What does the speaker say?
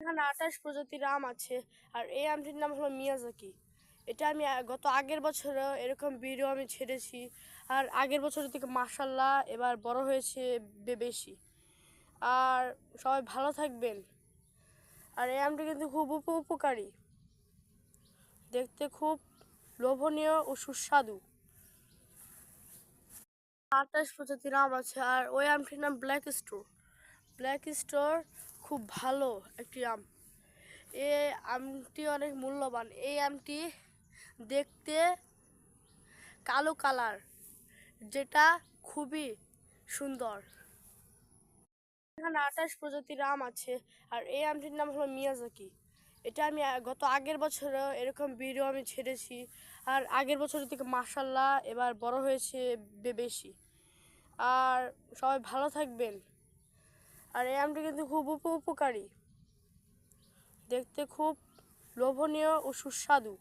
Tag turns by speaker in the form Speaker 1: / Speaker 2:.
Speaker 1: এখানে 28 প্রজাতির আম আছে। আর এই আমটির নাম হলো মিয়াজাকি। এটা আমি গত আগের বছরও এরকম ভিডিও আমি ছেড়েছি। আর আগের বছরের থেকে মাশাআল্লাহ এবার বড় হয়েছে বেশি। আর সবাই ভালো থাকবেন। আর এই আমটি কিন্তু খুব উপকারী, দেখতে খুব লোভনীয় ও সুস্বাদু। 28 প্রজাতির আম আছে। আর ওই আমটির নাম ব্ল্যাক স্টোর। ব্ল্যাক স্টোর খুব ভালো একটি আম। এই আমটি অনেক মূল্যবান। এই আমটি দেখতে কালো কালার, যেটা খুবই সুন্দর। এখানে 28 প্রজাতির আম আছে। আর এই আমটির নাম হলো মিয়াজাকি। এটা আমি গত আগের বছরও এরকম ভিডিও আমি ছেড়েছি। আর আগের বছরের থেকে মাশাআল্লাহ এবার বড় হয়েছে বেশি। আর সবাই ভালো থাকবেন। আর এই আমটি কিন্তু খুব উপকারী, দেখতে খুব লোভনীয় ও সুস্বাদু।